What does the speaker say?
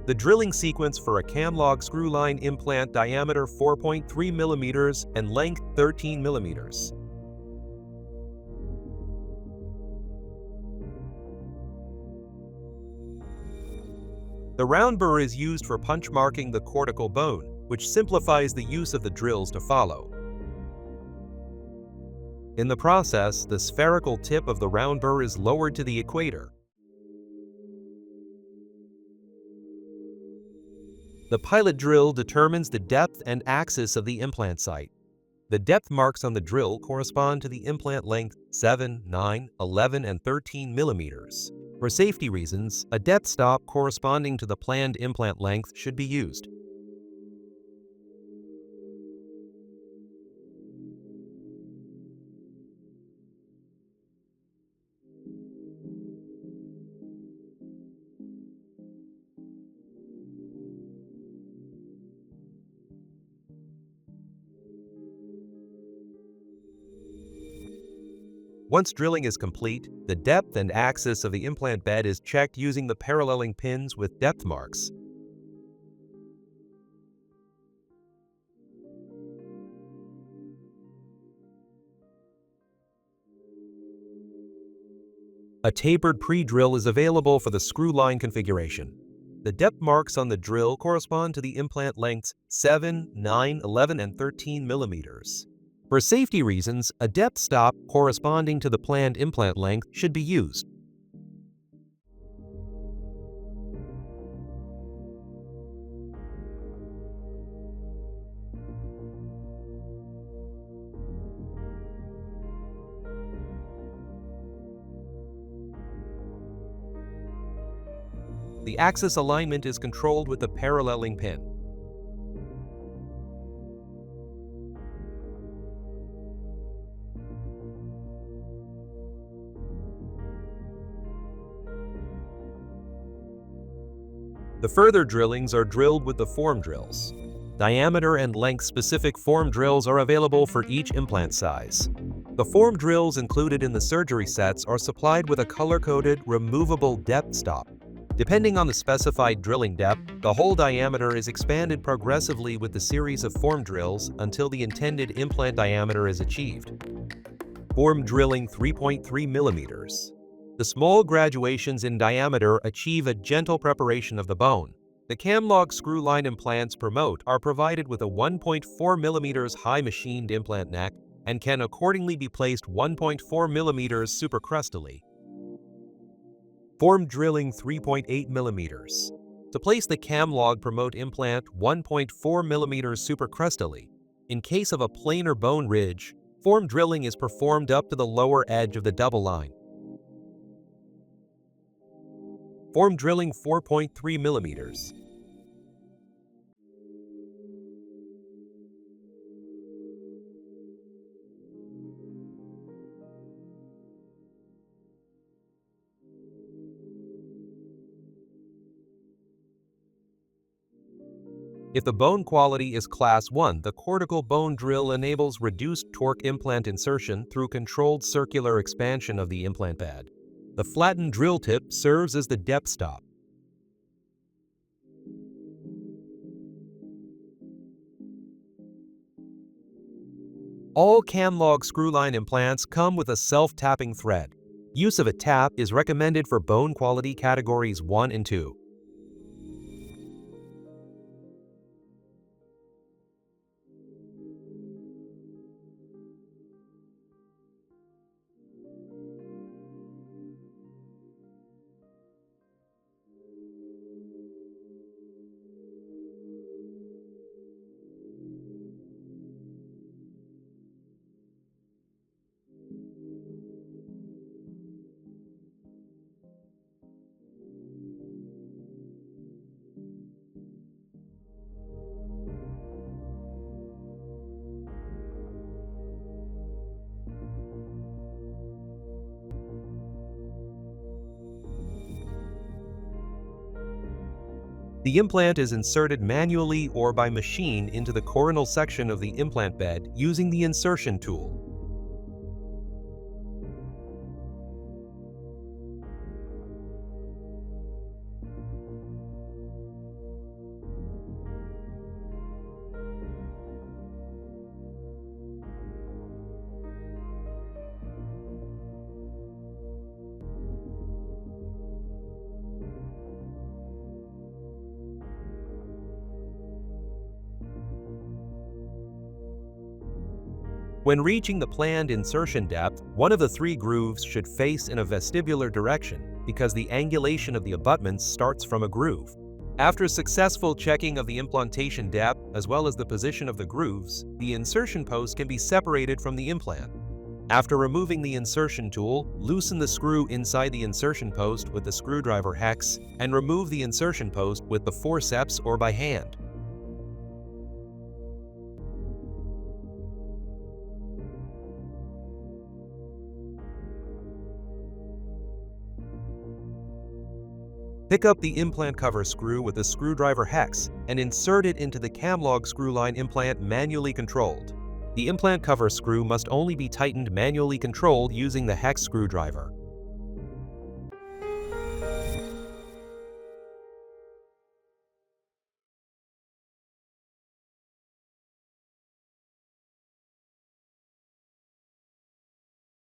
The drilling sequence for a CAMLOG screw-line implant, diameter 4.3 mm and length 13 mm. The round burr is used for punch marking the cortical bone, which simplifies the use of the drills to follow. In the process, the spherical tip of the round burr is lowered to the equator. The pilot drill determines the depth and axis of the implant site. The depth marks on the drill correspond to the implant length 7, 9, 11, and 13 mm. For safety reasons, a depth stop corresponding to the planned implant length should be used. Once drilling is complete, the depth and axis of the implant bed is checked using the paralleling pins with depth marks. A tapered pre-drill is available for the screw-line configuration. The depth marks on the drill correspond to the implant lengths 7, 9, 11, and 13 mm. For safety reasons, a depth stop corresponding to the planned implant length should be used. The axis alignment is controlled with the paralleling pin. The further drillings are drilled with the form drills. Diameter and length-specific form drills are available for each implant size. The form drills included in the surgery sets are supplied with a color-coded, removable depth stop. Depending on the specified drilling depth, the hole diameter is expanded progressively with the series of form drills until the intended implant diameter is achieved. Form drilling 3.3 mm. The small graduations in diameter achieve a gentle preparation of the bone. The CAMLOG screw-line implants are provided with a 1.4 mm high machined implant neck and can accordingly be placed 1.4 mm supercrustally. Form drilling 3.8 mm. To place the CAMLOG implant 1.4 mm supercrustally, in case of a planar bone ridge, form drilling is performed up to the lower edge of the double line. Form drilling 4.3 mm. If the bone quality is Class 1, the cortical bone drill enables reduced torque implant insertion through controlled circular expansion of the implant bed. The flattened drill tip serves as the depth stop. All CAMLOG screw-line implants come with a self-tapping thread. Use of a tap is recommended for bone quality categories 1 and 2. The implant is inserted manually or by machine into the coronal section of the implant bed using the insertion tool. When reaching the planned insertion depth, one of the 3 grooves should face in a vestibular direction because the angulation of the abutments starts from a groove. After successful checking of the implantation depth as well as the position of the grooves, the insertion post can be separated from the implant. After removing the insertion tool, loosen the screw inside the insertion post with the screwdriver hex and remove the insertion post with the forceps or by hand. Pick up the implant cover screw with the screwdriver hex and insert it into the CAMLOG screw-line implant manually controlled. The implant cover screw must only be tightened manually controlled using the hex screwdriver.